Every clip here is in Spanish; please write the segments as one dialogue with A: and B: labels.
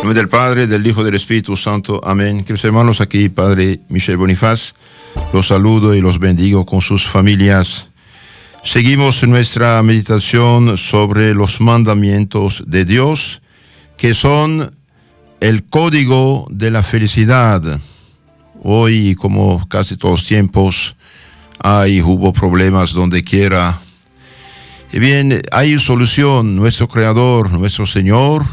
A: nombre del Padre, del Hijo y del Espíritu Santo. Amén. Queridos hermanos, aquí Padre Michel Bonifaz, los saludo y los bendigo con sus familias. Seguimos nuestra meditación sobre los mandamientos de Dios, que son el código de la felicidad. Hoy, como casi todos los tiempos, hubo problemas donde quiera. Y bien, hay solución. Nuestro Creador, nuestro Señor,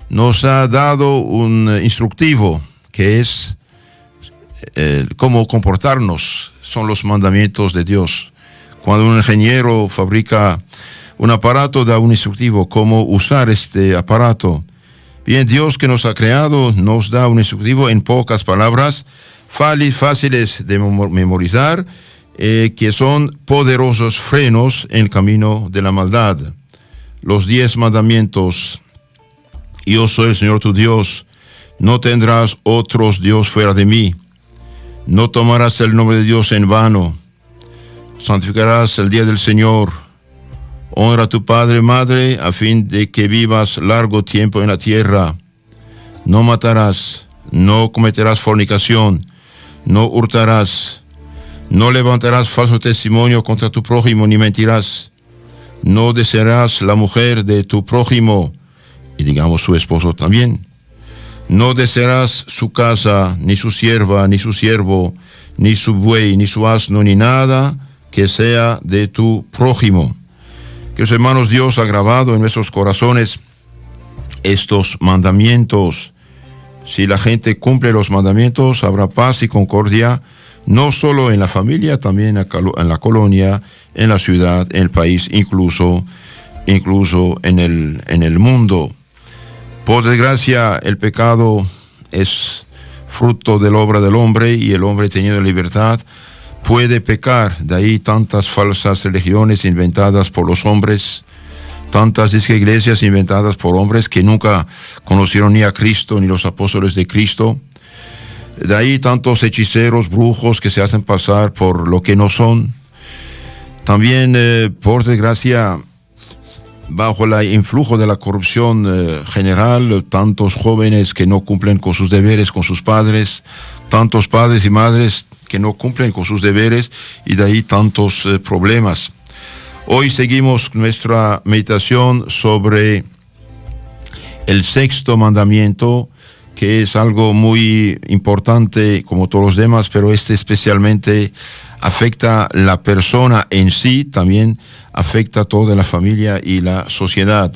A: nos ha dado un instructivo que es cómo comportarnos. Son los mandamientos de Dios. Cuando un ingeniero fabrica un aparato, da un instructivo cómo usar este aparato. Bien, Dios que nos ha creado nos da un instructivo en pocas palabras, fáciles de memorizar, que son poderosos frenos en el camino de la maldad. Los 10 mandamientos. Yo soy el Señor tu Dios. No tendrás otros dios fuera de mí. No tomarás el nombre de Dios en vano. Santificarás el día del Señor. Honra a tu padre y madre a fin de que vivas largo tiempo en la tierra. No matarás. No cometerás fornicación. No hurtarás. No levantarás falso testimonio contra tu prójimo ni mentirás. No desearás la mujer de tu prójimo, y digamos su esposo también. No desearás su casa, ni su sierva, ni su siervo, ni su buey, ni su asno, ni nada que sea de tu prójimo. Queridos hermanos, Dios ha grabado en nuestros corazones estos mandamientos. Si la gente cumple los mandamientos, habrá paz y concordia, no solo en la familia, también en la colonia, en la ciudad, en el país, incluso en el mundo. Por desgracia, el pecado es fruto de la obra del hombre, y el hombre, teniendo libertad, puede pecar. De ahí tantas falsas religiones inventadas por los hombres, tantas iglesias inventadas por hombres que nunca conocieron ni a Cristo ni los apóstoles de Cristo. De ahí tantos hechiceros, brujos que se hacen pasar por lo que no son. También, por desgracia, bajo el influjo de la corrupción general, tantos jóvenes que no cumplen con sus deberes con sus padres, tantos padres y madres que no cumplen con sus deberes, y de ahí tantos problemas. Hoy seguimos nuestra meditación sobre el 6º mandamiento, que es algo muy importante como todos los demás, pero este especialmente afecta la persona en sí, también afecta a toda la familia y la sociedad.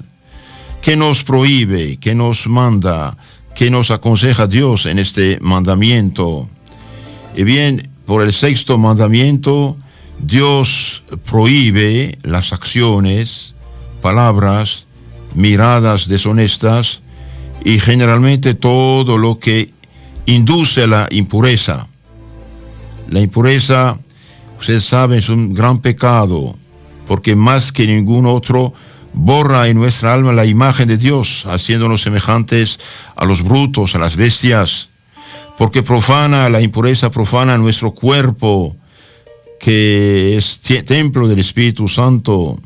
A: ¿Qué nos prohíbe? ¿Qué nos manda? ¿Qué nos aconseja Dios en este mandamiento? Y bien, por el 6º mandamiento, Dios prohíbe las acciones, palabras, miradas deshonestas y generalmente todo lo que induce a la impureza. La impureza, ustedes saben, es un gran pecado, porque más que ningún otro borra en nuestra alma la imagen de Dios, haciéndonos semejantes a los brutos, a las bestias, porque la impureza profana nuestro cuerpo, que es templo del Espíritu Santo.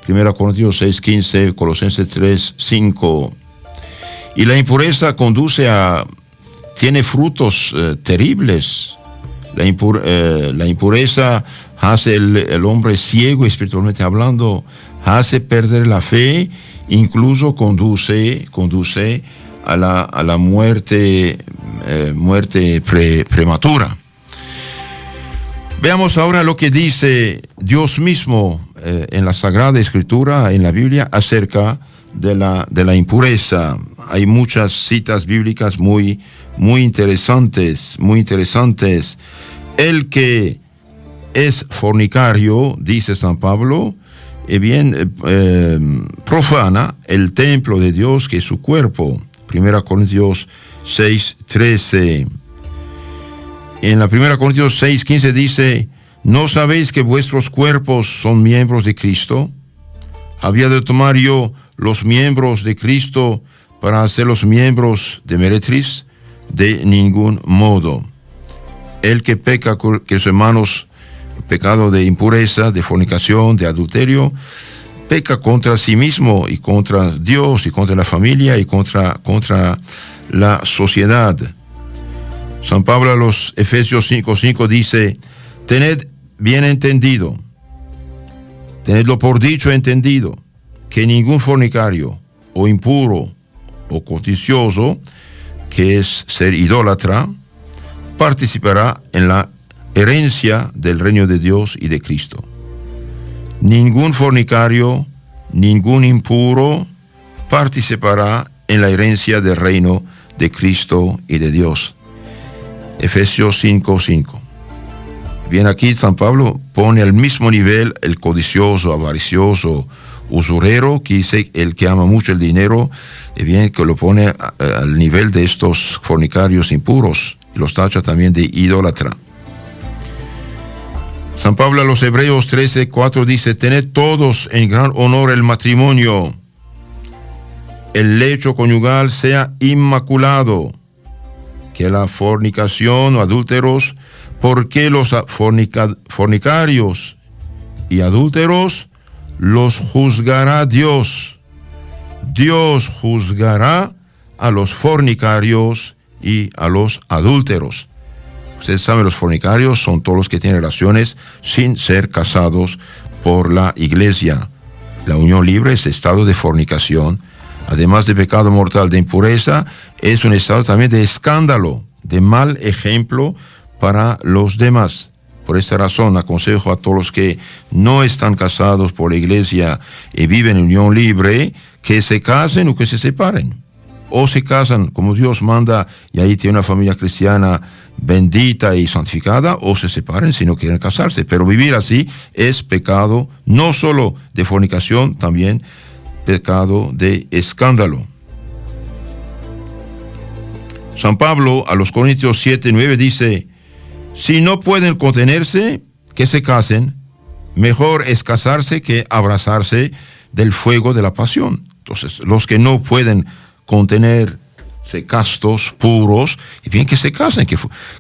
A: 1 Corintios 6:15, Colosenses 3:5. Y la impureza tiene frutos terribles. La impureza hace el hombre ciego, espiritualmente hablando, hace perder la fe, incluso conduce a la muerte prematura. Veamos ahora lo que dice Dios mismo en la Sagrada Escritura, en la Biblia, acerca de la impureza. Hay muchas citas bíblicas muy interesantes. El que es fornicario, dice San Pablo, profana el templo de Dios, que es su cuerpo. 1 Corintios 6:13. En la 1 Corintios 6:15 dice: ¿no sabéis que vuestros cuerpos son miembros de Cristo? ¿Había de tomar yo los miembros de Cristo para hacerlos miembros de meretriz? De ningún modo. El que peca, que sus hermanos, pecado de impureza, de fornicación, de adulterio, peca contra sí mismo y contra Dios y contra la familia y contra la sociedad. San Pablo a los Efesios 5:5 dice: tened bien entendido, tenedlo por dicho entendido, que ningún fornicario o impuro o codicioso, que es ser idólatra, participará en la herencia del reino de Dios y de Cristo. Ningún fornicario, ningún impuro participará en la herencia del reino de Cristo y de Dios. Efesios 5:5. Bien, aquí San Pablo pone al mismo nivel el codicioso, avaricioso, usurero, que dice el que ama mucho el dinero, y bien que lo pone al nivel de estos fornicarios impuros, y los tacha también de idólatra. San Pablo a los Hebreos 13:4 dice: tened todos en gran honor el matrimonio, el lecho conyugal sea inmaculado, que la fornicación o adúlteros, porque los fornicarios y adúlteros los juzgará Dios. Dios juzgará a los fornicarios y a los adúlteros. Ustedes saben, los fornicarios son todos los que tienen relaciones sin ser casados por la iglesia. La unión libre es estado de fornicación. Además de pecado mortal de impureza, es un estado también de escándalo, de mal ejemplo para los demás. Por esta razón, aconsejo a todos los que no están casados por la iglesia y viven en unión libre, que se casen o que se separen. O se casan como Dios manda y ahí tiene una familia cristiana bendita y santificada, o se separen si no quieren casarse. Pero vivir así es pecado, no solo de fornicación, también pecado de escándalo. San Pablo a los Corintios 7:9 dice: si no pueden contenerse, que se casen. Mejor es casarse que abrazarse del fuego de la pasión. Entonces, los que no pueden contenerse castos, puros, y bien que se casen,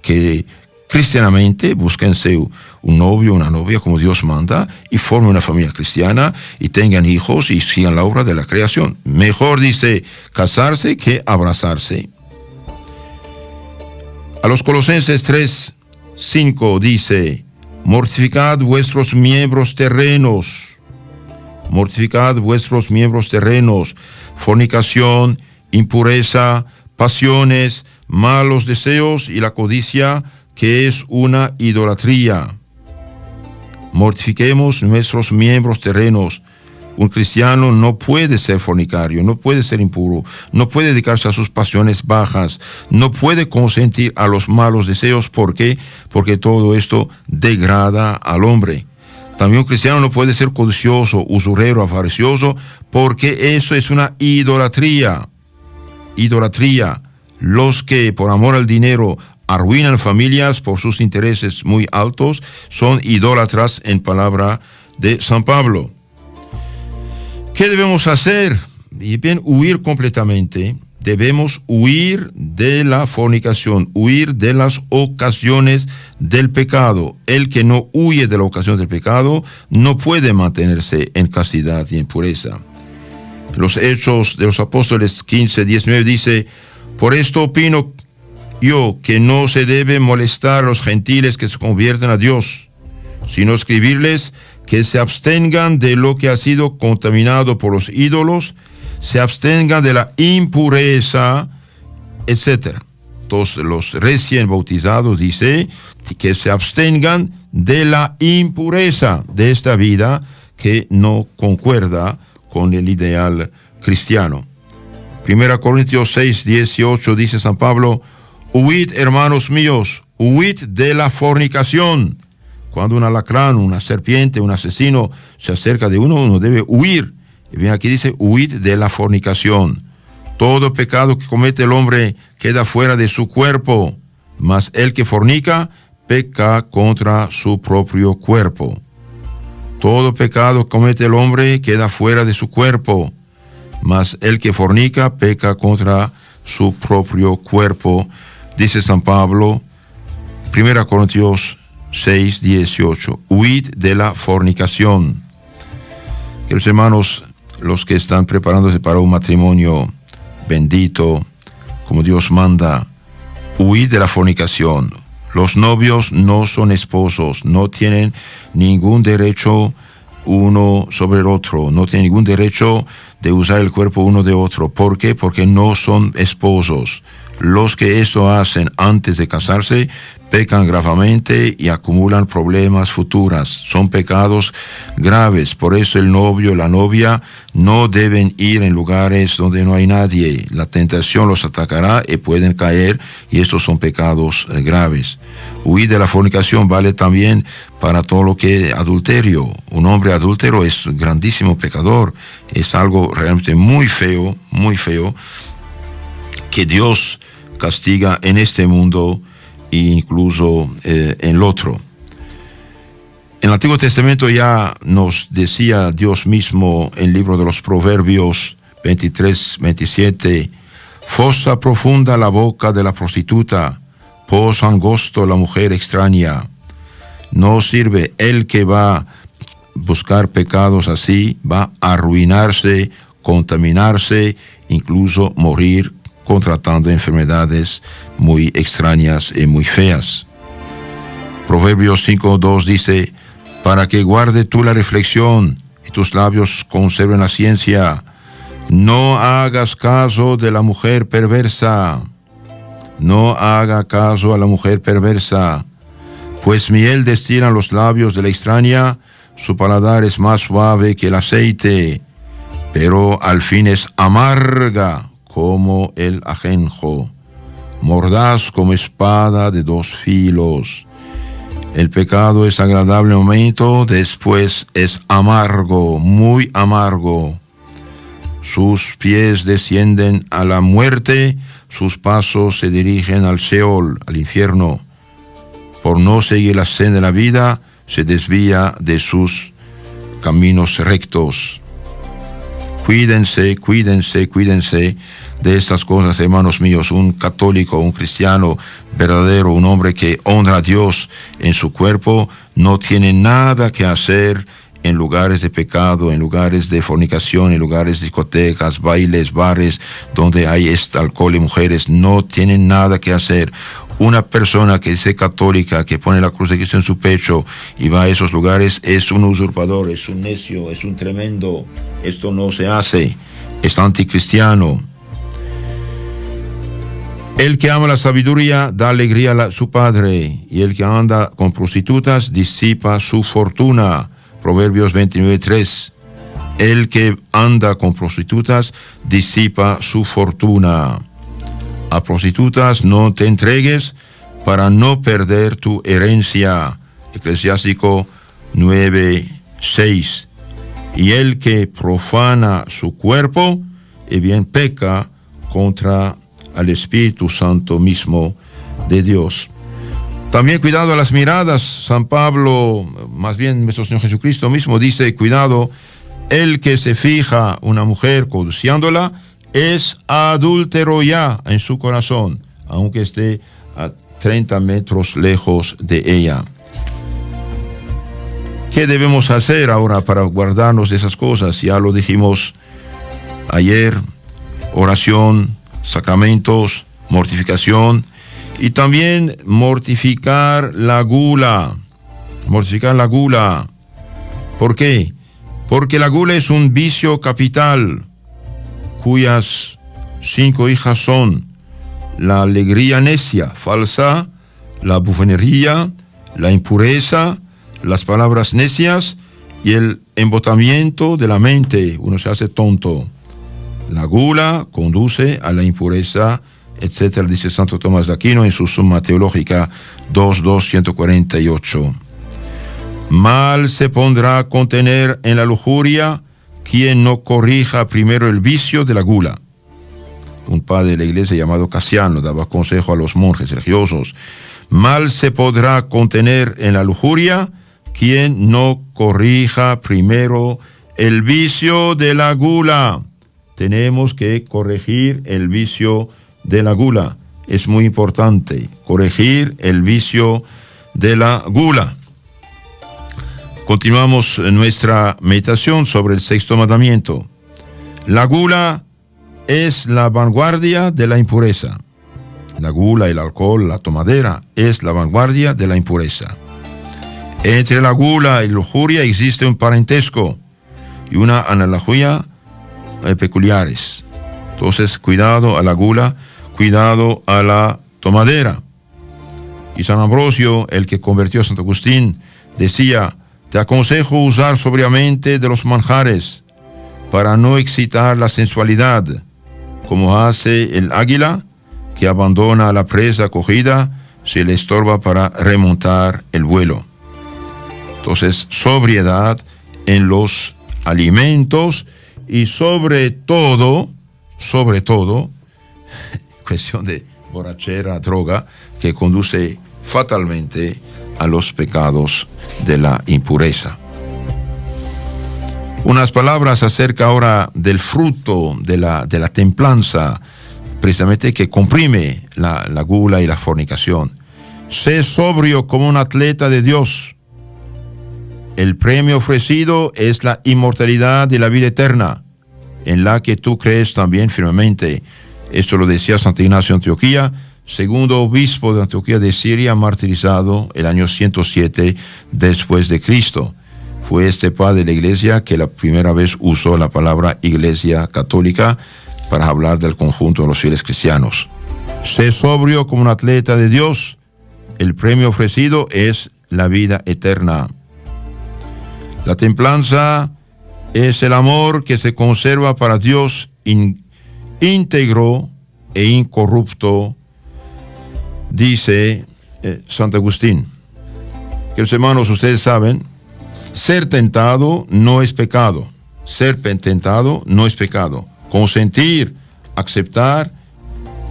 A: que cristianamente búsquense un novio, una novia como Dios manda, y formen una familia cristiana, y tengan hijos, y sigan la obra de la creación. Mejor, dice, casarse que abrazarse. A los Colosenses 3:5 dice: mortificad vuestros miembros terrenos. Mortificad vuestros miembros terrenos. Fornicación, impureza, pasiones, malos deseos y la codicia, que es una idolatría. Mortifiquemos nuestros miembros terrenos. Un cristiano no puede ser fornicario, no puede ser impuro, no puede dedicarse a sus pasiones bajas, no puede consentir a los malos deseos. ¿Por qué? Porque todo esto degrada al hombre. También un cristiano no puede ser codicioso, usurero, avaricioso, porque eso es una idolatría. Idolatría. Los que por amor al dinero arruinan familias por sus intereses muy altos son idólatras, en palabra de San Pablo. ¿Qué debemos hacer? Y bien, huir completamente. Debemos huir de la fornicación, huir de las ocasiones del pecado. El que no huye de la ocasión del pecado no puede mantenerse en castidad y en pureza. Los Hechos de los Apóstoles 15:19 dice: por esto opino yo que no se debe molestar a los gentiles que se convierten a Dios, sino escribirles que se abstengan de lo que ha sido contaminado por los ídolos, se abstengan de la impureza, etc. Todos los recién bautizados dice que se abstengan de la impureza de esta vida que no concuerda con el ideal cristiano. 1 Corintios 6:18 dice San Pablo: huid, hermanos míos, huid de la fornicación. Cuando un alacrán, una serpiente, un asesino se acerca de uno, uno debe huir. Y bien, aquí dice: huid de la fornicación. Todo pecado que comete el hombre queda fuera de su cuerpo, mas el que fornica peca contra su propio cuerpo. Todo pecado que comete el hombre queda fuera de su cuerpo, mas el que fornica peca contra su propio cuerpo, dice San Pablo, 1 Corintios 6:18. Huid de la fornicación. Queridos hermanos, los que están preparándose para un matrimonio bendito, como Dios manda, huid de la fornicación. Los novios no son esposos, no tienen ningún derecho uno sobre el otro, no tienen ningún derecho de usar el cuerpo uno de otro. ¿Por qué? Porque no son esposos. Los que esto hacen antes de casarse pecan gravemente y acumulan problemas futuros. Son pecados graves. Por eso el novio y la novia no deben ir en lugares donde no hay nadie. La tentación los atacará y pueden caer, y estos son pecados graves. Huir de la fornicación vale también para todo lo que es adulterio. Un hombre adúltero es un grandísimo pecador. Es algo realmente muy feo, que Dios castiga en este mundo e incluso en el otro. En el Antiguo Testamento ya nos decía Dios mismo en el libro de los Proverbios 23, 27, fosa profunda la boca de la prostituta, pozo angosto la mujer extraña. No sirve. El que va a buscar pecados así va a arruinarse, contaminarse, incluso morir contratando enfermedades muy extrañas y muy feas. Proverbios 5:2 dice, para que guarde tú la reflexión y tus labios conserven la ciencia, no hagas caso de la mujer perversa. No haga caso a la mujer perversa, pues miel destilan los labios de la extraña, su paladar es más suave que el aceite, pero al fin es amarga como el ajenjo, mordaz como espada de dos filos. El pecado es agradable un momento, después es amargo, muy amargo. Sus pies descienden a la muerte, sus pasos se dirigen al Seol, al infierno. Por no seguir la senda de la vida, se desvía de sus caminos rectos. Cuídense de estas cosas, hermanos míos. Un católico, un cristiano verdadero, un hombre que honra a Dios en su cuerpo, no tiene nada que hacer en lugares de pecado, en lugares de fornicación, en lugares de discotecas, bailes, bares, donde hay alcohol y mujeres. No tienen nada que hacer. Una persona que dice católica, que pone la cruz de Cristo en su pecho y va a esos lugares, es un usurpador, es un necio, es un tremendo. Esto no se hace. Es anticristiano. El que ama la sabiduría da alegría a su padre, y el que anda con prostitutas disipa su fortuna. Proverbios 29:3. El que anda con prostitutas disipa su fortuna. A prostitutas no te entregues para no perder tu herencia. Eclesiástico 9:6. Y el que profana su cuerpo, y bien peca contra al Espíritu Santo mismo de Dios. También cuidado a las miradas. San Pablo, más bien nuestro Señor Jesucristo mismo dice, cuidado, el que se fija una mujer codiciándola es adúltero ya en su corazón, aunque esté a 30 metros lejos de ella. ¿Qué debemos hacer ahora para guardarnos de esas cosas? Ya lo dijimos ayer: oración, sacramentos, mortificación, y también mortificar la gula. Mortificar la gula. ¿Por qué? Porque la gula es un vicio capital, cuyas 5 hijas son la alegría necia, falsa, la bufonería, la impureza, las palabras necias y el embotamiento de la mente. Uno se hace tonto. La gula conduce a la impureza, etcétera, dice Santo Tomás de Aquino en su Summa Teológica 2.248. Mal se pondrá a contener en la lujuria quien no corrija primero el vicio de la gula. Un padre de la iglesia llamado Casiano daba consejo a los monjes religiosos: mal se podrá contener en la lujuria quien no corrija primero el vicio de la gula. Tenemos que corregir el vicio de la gula. Es muy importante corregir el vicio de la gula. Continuamos nuestra meditación sobre el sexto mandamiento. La gula es la vanguardia de la impureza. La gula, el alcohol, la tomadera es la vanguardia de la impureza. Entre la gula y la lujuria existe un parentesco y una analogía peculiares. Entonces, cuidado a la gula, cuidado a la tomadera. Y San Ambrosio, el que convirtió a Santo Agustín, decía: te aconsejo usar sobriamente de los manjares para no excitar la sensualidad, como hace el águila que abandona a la presa cogida si le estorba para remontar el vuelo. Entonces, sobriedad en los alimentos y sobre todo, cuestión de borrachera, droga, que conduce fatalmente a los pecados de la impureza. Unas palabras acerca ahora del fruto de la templanza, precisamente que comprime la gula y la fornicación. Sé sobrio como un atleta de Dios. El premio ofrecido es la inmortalidad y la vida eterna, en la que tú crees también firmemente. Esto lo decía Santo Ignacio de Antioquía, segundo obispo de Antioquía de Siria, martirizado el año 107 después de Cristo. Fue este padre de la iglesia que la primera vez usó la palabra iglesia católica para hablar del conjunto de los fieles cristianos. Sé sobrio como un atleta de Dios. El premio ofrecido es la vida eterna. La templanza es el amor que se conserva para Dios íntegro e incorrupto, dice Santo Agustín. Queridos hermanos, ustedes saben, ser tentado no es pecado. Ser tentado no es pecado. Consentir, aceptar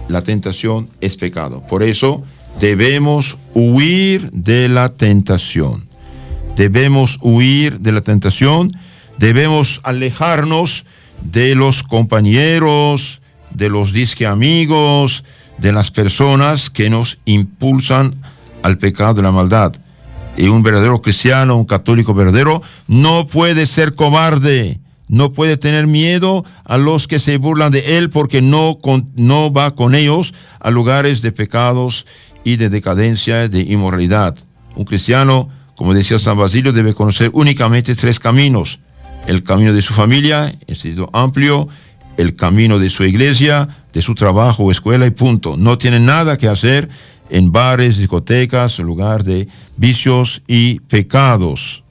A: la tentación es pecado. Por eso debemos huir de la tentación. Debemos huir de la tentación. Debemos alejarnos de los compañeros, de los disque amigos, de las personas que nos impulsan al pecado de la maldad. Y un verdadero cristiano, un católico verdadero, no puede ser cobarde, no puede tener miedo a los que se burlan de él, porque no va con ellos a lugares de pecados y de decadencia, de inmoralidad. Un cristiano, como decía San Basilio, debe conocer únicamente 3 caminos: el camino de su familia, en sentido amplio, el camino de su iglesia, de su trabajo o escuela, y punto. No tiene nada que hacer en bares, discotecas, en lugar de vicios y pecados.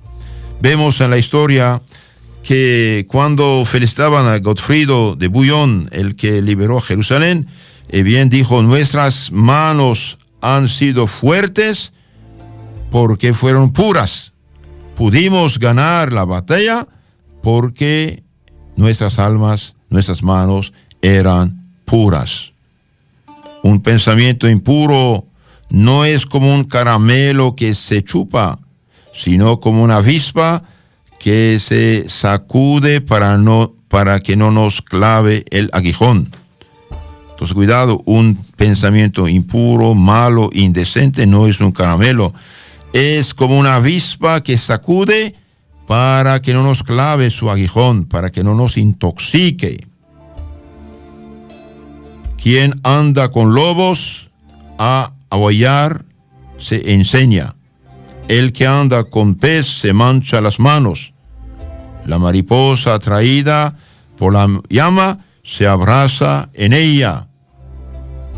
A: Vemos en la historia que cuando felicitaban a Godfrido de Bouillon, el que liberó Jerusalén, bien dijo: nuestras manos han sido fuertes porque fueron puras. Pudimos ganar la batalla porque nuestras almas, nuestras manos eran puras. Un pensamiento impuro no es como un caramelo que se chupa, sino como una avispa que se sacude para que no nos clave el aguijón. Entonces, cuidado, un pensamiento impuro, malo, indecente no es un caramelo. Es como una avispa que sacude para que no nos clave su aguijón, para que no nos intoxique. Quien anda con lobos a aullar se enseña. El que anda con pez se mancha las manos. La mariposa atraída por la llama se abraza en ella.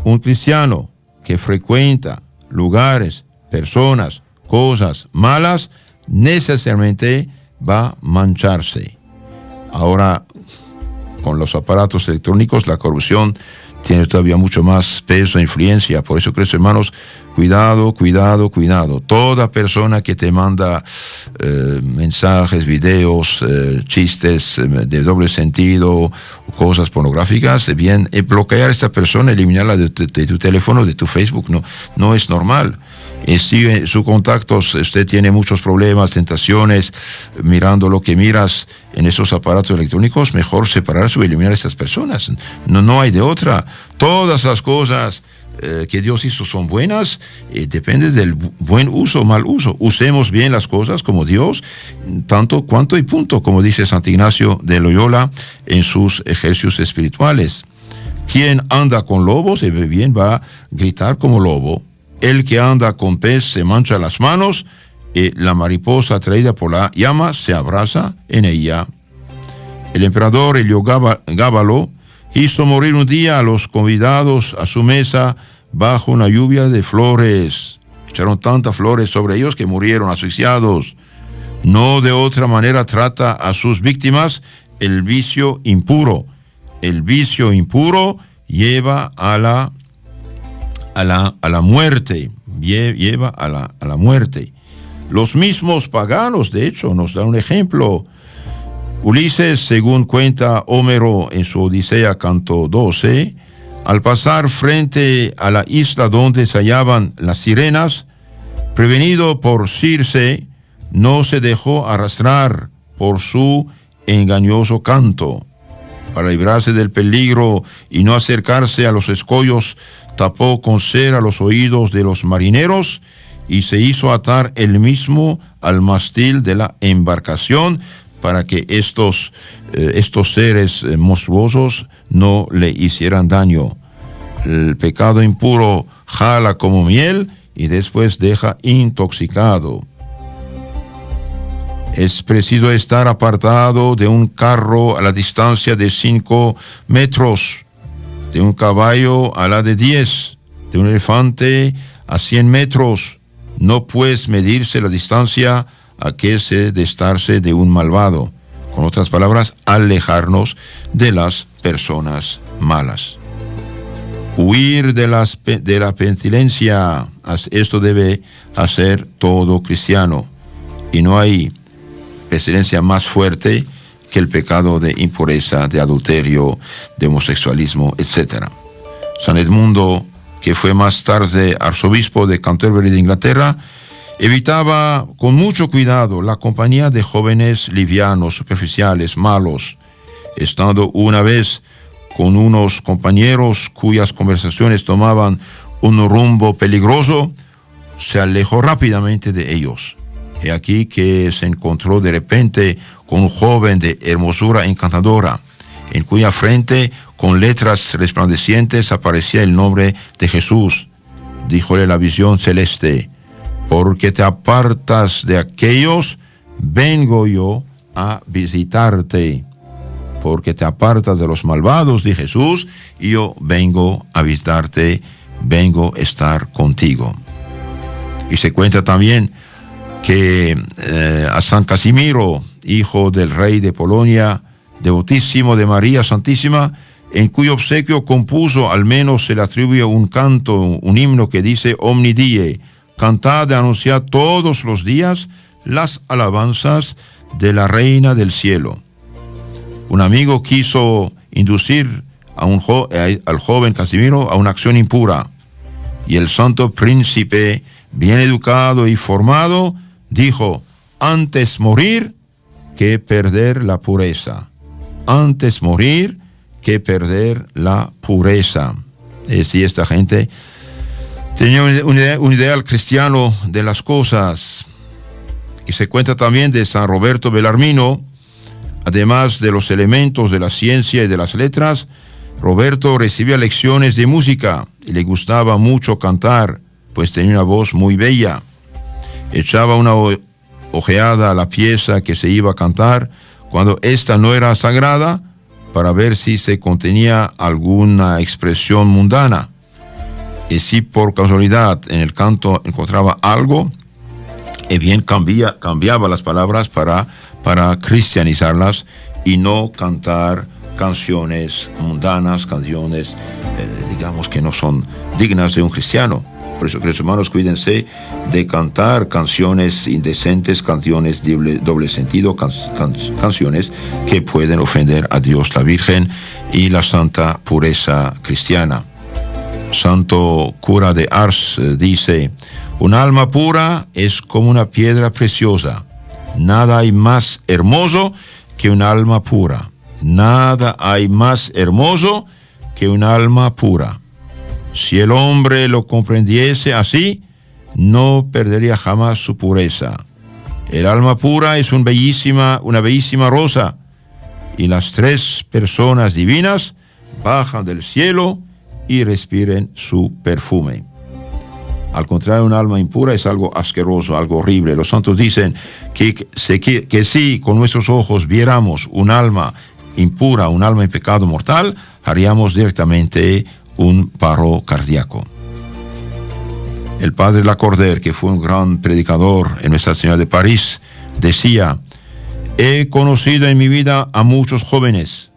A: Un cristiano que frecuenta lugares, personas, cosas malas, necesariamente va a mancharse. Ahora, con los aparatos electrónicos, la corrupción tiene todavía mucho más peso e influencia. Por eso, queridos hermanos, cuidado, cuidado, cuidado. Toda persona que te manda mensajes, videos, chistes de doble sentido, cosas pornográficas, bien, bloquear a esta persona, eliminarla de tu teléfono, de tu Facebook, no es normal. Si sus contactos, usted tiene muchos problemas, tentaciones, mirando lo que miras en esos aparatos electrónicos, mejor separarse o eliminar a estas personas. No hay de otra. Todas las cosas que Dios hizo son buenas, depende del buen uso o mal uso. Usemos bien las cosas como Dios, tanto, cuanto y punto, como dice Santo Ignacio de Loyola en sus ejercicios espirituales. Quien anda con lobo se ve bien, va a gritar como lobo. El que anda con pez se mancha las manos, y la mariposa atraída por la llama se abraza en ella. El emperador Heliogábalo hizo morir un día a los convidados a su mesa bajo una lluvia de flores. Echaron tantas flores sobre ellos que murieron asfixiados. No de otra manera trata a sus víctimas el vicio impuro. El vicio impuro lleva a la muerte. Lleva a la muerte. Los mismos paganos, de hecho, nos dan un ejemplo. Ulises, según cuenta Homero en su Odisea, canto 12, al pasar frente a la isla donde se hallaban las sirenas, prevenido por Circe, no se dejó arrastrar por su engañoso canto. Para librarse del peligro y no acercarse a los escollos, tapó con cera los oídos de los marineros y se hizo atar él mismo al mástil de la embarcación para que estos seres monstruosos no le hicieran daño. El pecado impuro jala como miel y después deja intoxicado. Es preciso estar apartado de un carro a la distancia de 5 metros, de un caballo a la de 10, de un elefante a 100 metros. No puede medirse la distancia a que se destarse de un malvado. Con otras palabras, alejarnos de las personas malas. Huir de la pestilencia. Esto debe hacer todo cristiano. Y no hay pestilencia más fuerte que el pecado de impureza, de adulterio, de homosexualismo, etc. San Edmundo, que fue más tarde arzobispo de Canterbury de Inglaterra, evitaba con mucho cuidado la compañía de jóvenes livianos, superficiales, malos. Estando una vez con unos compañeros cuyas conversaciones tomaban un rumbo peligroso, se alejó rápidamente de ellos. He aquí que se encontró de repente con un joven de hermosura encantadora, en cuya frente, con letras resplandecientes, aparecía el nombre de Jesús. Díjole la visión celeste: porque te apartas de aquellos, vengo yo a visitarte. Porque te apartas de los malvados, de Jesús, y yo vengo a visitarte, vengo a estar contigo. Y se cuenta también que a San Casimiro, hijo del rey de Polonia, devotísimo de María Santísima, en cuyo obsequio compuso, al menos se le atribuye un canto, un himno que dice: Omni die, cantad y anunciad todos los días las alabanzas de la Reina del Cielo. Un amigo quiso inducir al joven Casimiro a una acción impura, y el santo príncipe, bien educado y formado, dijo: antes morir que perder la pureza. Antes morir que perder la pureza. Es decir, esta gente tenía un ideal cristiano de las cosas. Y se cuenta también de San Roberto Bellarmino. Además de los elementos de la ciencia y de las letras, Roberto recibía lecciones de música y le gustaba mucho cantar, pues tenía una voz muy bella. Echaba una ojeada a la pieza que se iba a cantar cuando ésta no era sagrada, para ver si se contenía alguna expresión mundana. Y si por casualidad en el canto encontraba algo, bien cambiaba las palabras para cristianizarlas y no cantar canciones mundanas, canciones, digamos, que no son dignas de un cristiano. Por eso, queridos hermanos, cuídense de cantar canciones indecentes, canciones doble sentido, canciones que pueden ofender a Dios, la Virgen y la santa pureza cristiana. Santo cura de Ars dice: un alma pura es como una piedra preciosa. Nada hay más hermoso que un alma pura. Nada hay más hermoso que un alma pura. Si el hombre lo comprendiese así, no perdería jamás su pureza. El alma pura es una bellísima rosa, y las tres personas divinas bajan del cielo y respiren su perfume. Al contrario, un alma impura es algo asqueroso, algo horrible. Los santos dicen que si con nuestros ojos viéramos un alma impura, un alma en pecado mortal, haríamos directamente un paro cardíaco. El padre Lacordaire, que fue un gran predicador en Nuestra Señora de París, decía: he conocido en mi vida a muchos jóvenes,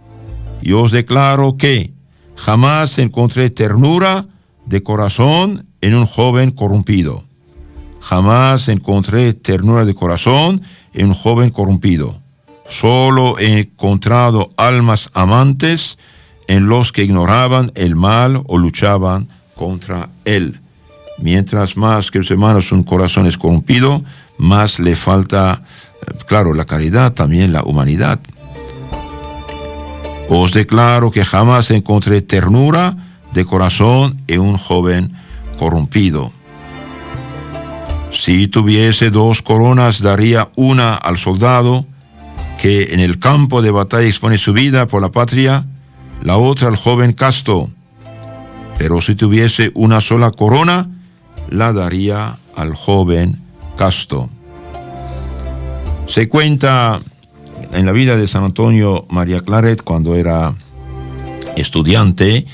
A: y os declaro que jamás encontré ternura de corazón en un joven corrompido. Jamás encontré ternura de corazón en un joven corrompido. Solo he encontrado almas amantes en los que ignoraban el mal o luchaban contra él. Mientras más que los hermanos un corazón es corrompido, más le falta, claro, la caridad, también la humanidad. Os declaro que jamás encontré ternura de corazón en un joven corrompido. Si tuviese 2 coronas, daría una al soldado que en el campo de batalla expone su vida por la patria, la otra al joven casto. Pero si tuviese una sola corona, la daría al joven casto. Se cuenta en la vida de San Antonio María Claret, cuando era estudiante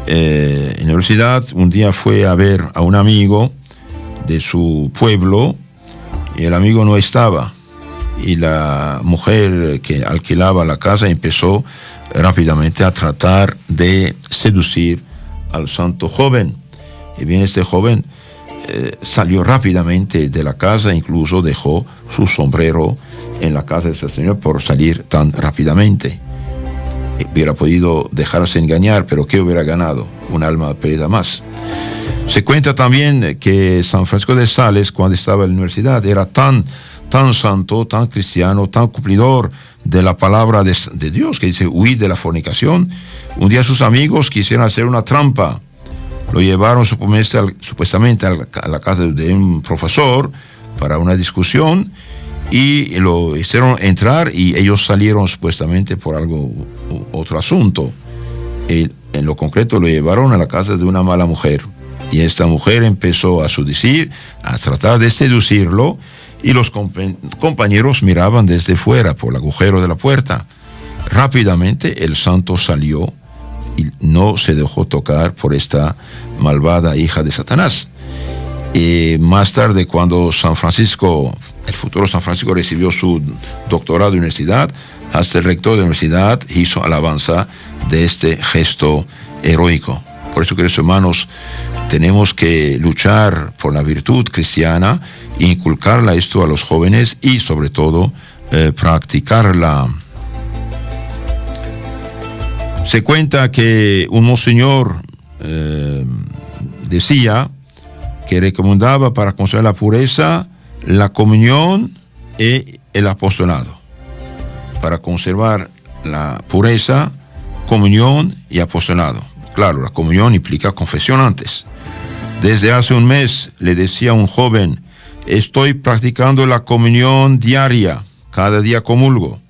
A: en la universidad, un día fue a ver a un amigo de su pueblo y el amigo no estaba. Y la mujer que alquilaba la casa empezó rápidamente a tratar de seducir al santo joven. Y bien, este joven salió rápidamente de la casa, incluso dejó su sombrero en la casa de ese señor por salir tan rápidamente. Hubiera podido dejarse engañar, pero ¿qué hubiera ganado? Un alma perdida más. Se cuenta también que San Francisco de Sales, cuando estaba en la universidad, era tan santo, tan cristiano, tan cumplidor de la palabra de Dios, que dice: huid de la fornicación. Un día sus amigos quisieron hacer una trampa. Lo llevaron supuestamente a la casa de un profesor para una discusión y lo hicieron entrar, y ellos salieron supuestamente por otro asunto. Y en lo concreto lo llevaron a la casa de una mala mujer, y esta mujer empezó a seducir, a tratar de seducirlo, y los compañeros miraban desde fuera por el agujero de la puerta. Rápidamente el santo salió y no se dejó tocar por esta malvada hija de Satanás. Y más tarde, cuando San Francisco, el futuro San Francisco, recibió su doctorado de universidad, hasta el rector de la universidad hizo alabanza de este gesto heroico. Por eso, queridos hermanos, tenemos que luchar por la virtud cristiana, inculcarla esto a los jóvenes y sobre todo practicarla. Se cuenta que un monseñor decía que recomendaba para conservar la pureza la comunión y el apostolado. Para conservar la pureza, comunión y apostolado. Claro, la comunión implica confesión antes. Desde hace un mes le decía a un joven: estoy practicando la comunión diaria, cada día comulgo.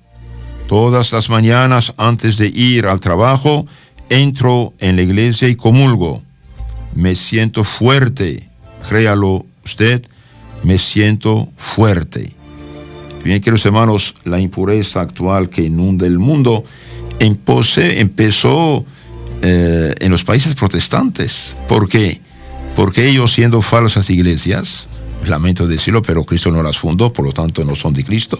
A: Todas las mañanas antes de ir al trabajo, entro en la iglesia y comulgo. Me siento fuerte, créalo usted, me siento fuerte. Bien, queridos hermanos, la impureza actual que inunda el mundo empezó en los países protestantes. ¿Por qué? Porque ellos, siendo falsas iglesias, lamento decirlo, pero Cristo no las fundó, por lo tanto no son de Cristo.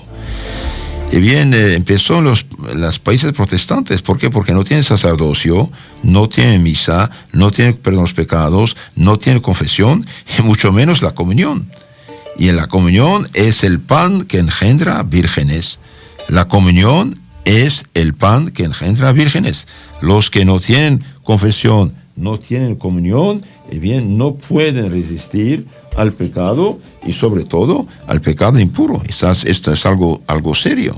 A: Y bien, empezó en los países protestantes. ¿Por qué? Porque no tienen sacerdocio, no tienen misa, no tienen perdón de los pecados, no tienen confesión, y mucho menos la comunión. Y en la comunión es el pan que engendra vírgenes. La comunión es el pan que engendra vírgenes. Los que no tienen confesión, no tienen comunión, bien, no pueden resistir al pecado y sobre todo al pecado impuro. Esto es algo serio.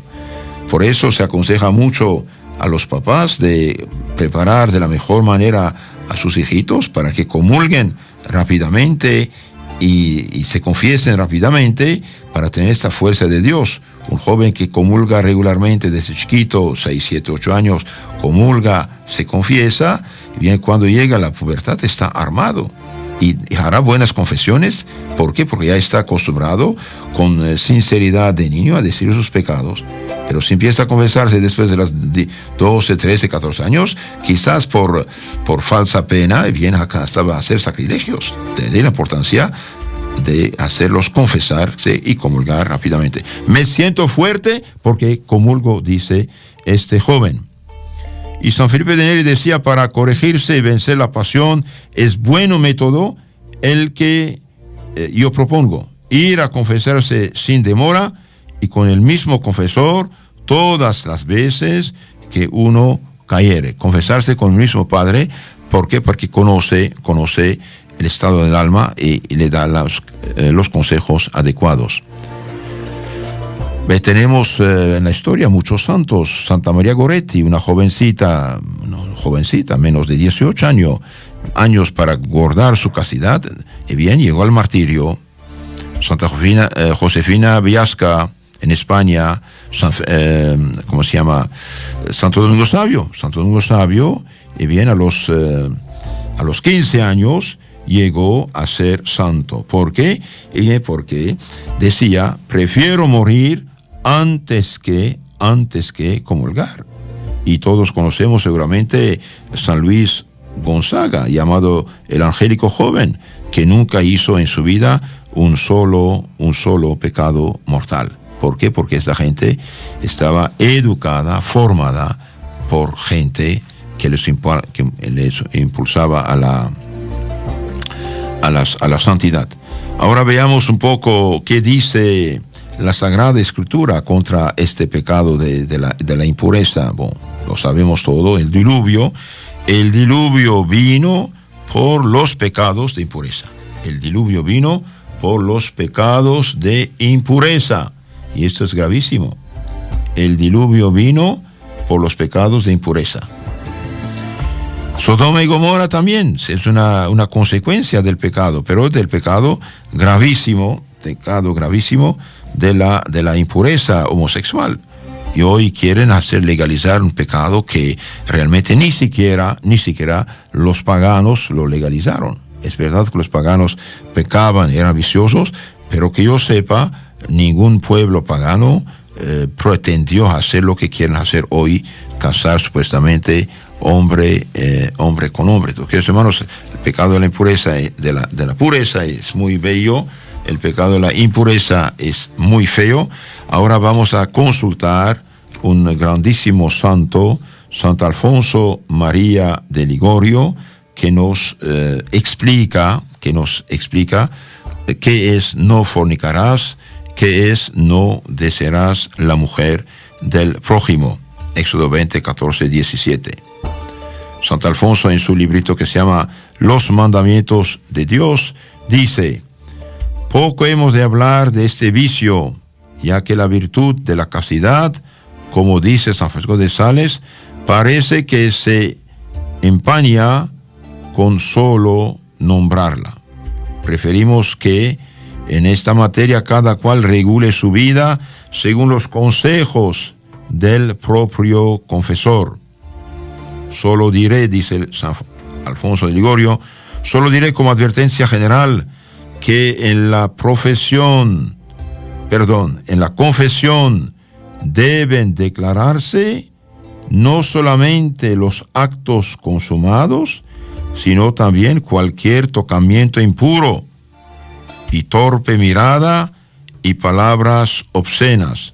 A: Por eso se aconseja mucho a los papás de preparar de la mejor manera a sus hijitos para que comulguen rápidamente y se confiesen rápidamente para tener esta fuerza de Dios. Un joven que comulga regularmente desde chiquito, 6, 7, 8 años, comulga, se confiesa, y bien cuando llega a la pubertad está armado y hará buenas confesiones. ¿Por qué? Porque ya está acostumbrado con sinceridad de niño a decir sus pecados. Pero si empieza a confesarse después de los 12, 13, 14 años, quizás por falsa pena, bien acá estaba a hacer sacrilegios. De la importancia de hacerlos confesarse y comulgar rápidamente. Me siento fuerte porque comulgo, dice este joven. Y San Felipe de Neri decía, para corregirse y vencer la pasión, es bueno método el que yo propongo. Ir a confesarse sin demora y con el mismo confesor todas las veces que uno cayere. Confesarse con el mismo padre. ¿Por qué? Porque conoce el estado del alma y le da los consejos adecuados. Tenemos en la historia muchos santos. Santa María Goretti, una jovencita, menos de 18 años para guardar su castidad, y bien, llegó al martirio. Santa Josefina Viasca, en España, ¿cómo se llama? Santo Domingo Savio, y bien, a los 15 años llegó a ser santo. ¿Por qué? Porque decía, prefiero morir antes que comulgar. Y todos conocemos seguramente San Luis Gonzaga, llamado el angélico joven, que nunca hizo en su vida un solo pecado mortal. ¿Por qué? Porque esta gente estaba educada, formada por gente que les impulsaba a la santidad. Ahora veamos un poco qué dice la Sagrada Escritura contra este pecado de la impureza. Bueno, lo sabemos todo, el diluvio vino por los pecados de impureza. El diluvio vino por los pecados de impureza. Y esto es gravísimo. El diluvio vino por los pecados de impureza. Sodoma y Gomorra también es una consecuencia del pecado, pero del pecado gravísimo de la impureza homosexual. Y hoy quieren hacer legalizar un pecado que realmente ni siquiera los paganos lo legalizaron. Es verdad que los paganos pecaban, eran viciosos, pero que yo sepa, ningún pueblo pagano pretendió hacer lo que quieren hacer hoy, casar supuestamente hombre con hombre. Entonces, hermanos, el pecado de la impureza, de la pureza es muy bello, el pecado de la impureza es muy feo. Ahora vamos a consultar un grandísimo santo, Santo Alfonso María de Ligorio, que nos explica qué es no fornicarás, qué es no desearás la mujer del prójimo. Éxodo 20, 14, 17. Santo Alfonso, en su librito que se llama Los Mandamientos de Dios, dice: poco hemos de hablar de este vicio, ya que la virtud de la castidad, como dice San Francisco de Sales, parece que se empaña con solo nombrarla. Preferimos que en esta materia cada cual regule su vida según los consejos del propio confesor. Solo diré, dice San Alfonso de Ligorio, solo diré como advertencia general que en la confesión deben declararse no solamente los actos consumados, sino también cualquier tocamiento impuro y torpe mirada y palabras obscenas,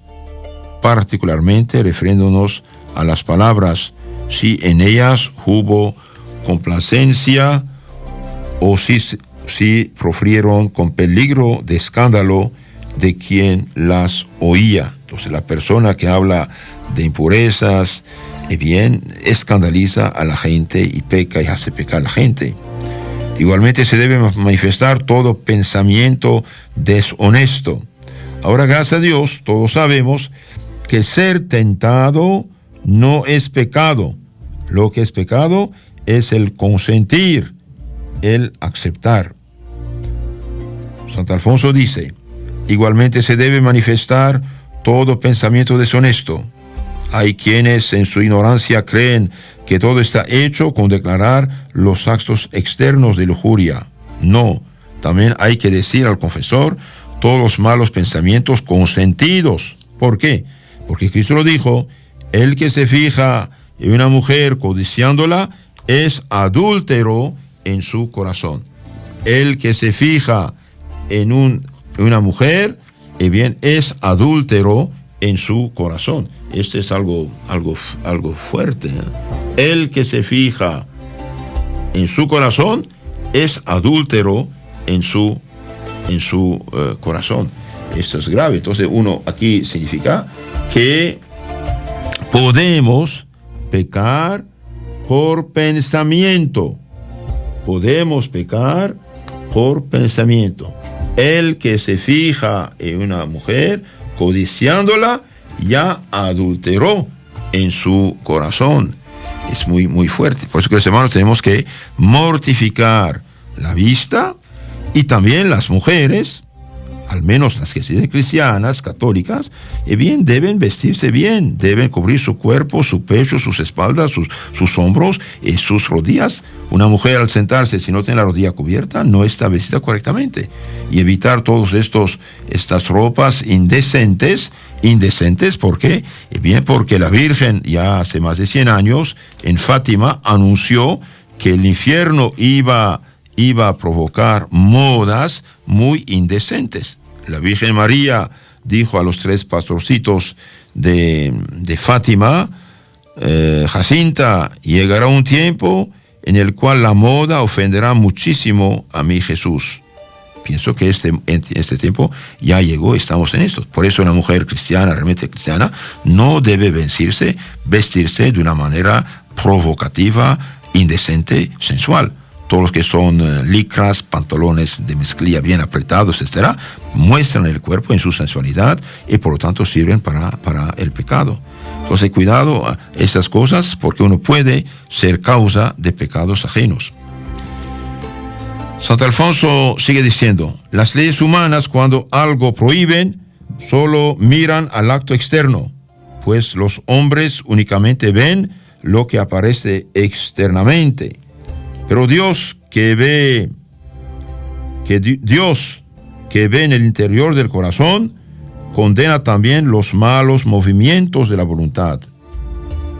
A: particularmente refiriéndonos a las palabras, si en ellas hubo complacencia o si profirieron con peligro de escándalo de quien las oía. Entonces la persona que habla de impurezas, bien, escandaliza a la gente y peca y hace pecar a la gente. Igualmente se debe manifestar todo pensamiento deshonesto. Ahora, gracias a Dios, todos sabemos que ser tentado no es pecado. Lo que es pecado es el consentir, el aceptar. Santo Alfonso dice: igualmente se debe manifestar todo pensamiento deshonesto. Hay quienes en su ignorancia creen que todo está hecho con declarar los actos externos de lujuria. No, también hay que decir al confesor todos los malos pensamientos consentidos. ¿Por qué? Porque Cristo lo dijo: el que se fija en una mujer codiciándola es adúltero en su corazón. El que se fija en una mujer, bien, es adúltero en su corazón. Este es algo fuerte, ¿eh? El que se fija en su corazón es adúltero en su corazón. Esto es grave. Entonces, aquí significa que podemos pecar por pensamiento. Podemos pecar por pensamiento. El que se fija en una mujer codiciándola ya adulteró en su corazón. Es muy, muy fuerte. Por eso que los hermanos tenemos que mortificar la vista, y también las mujeres, al menos las que sean cristianas, católicas, bien, deben vestirse bien, deben cubrir su cuerpo, su pecho, sus espaldas, sus hombros y sus rodillas. Una mujer al sentarse, si no tiene la rodilla cubierta, no está vestida correctamente. Y evitar todas estas ropas indecentes. ¿Por qué? Bien, porque la Virgen ya hace más de 100 años en Fátima anunció que el infierno iba a provocar modas muy indecentes. La Virgen María dijo a los 3 pastorcitos de Fátima: Jacinta, llegará un tiempo en el cual la moda ofenderá muchísimo a mi Jesús. Pienso que este tiempo ya llegó, estamos en esto. Por eso una mujer cristiana, realmente cristiana, no debe vestirse de una manera provocativa, indecente, sensual. Todos los que son licras, pantalones de mezclilla bien apretados, etc., muestran el cuerpo en su sensualidad y por lo tanto sirven para el pecado. Entonces, cuidado a estas cosas, porque uno puede ser causa de pecados ajenos. Santo Alfonso sigue diciendo: las leyes humanas, cuando algo prohíben, solo miran al acto externo, pues los hombres únicamente ven lo que aparece externamente. Pero Dios que ve en el interior del corazón, condena también los malos movimientos de la voluntad.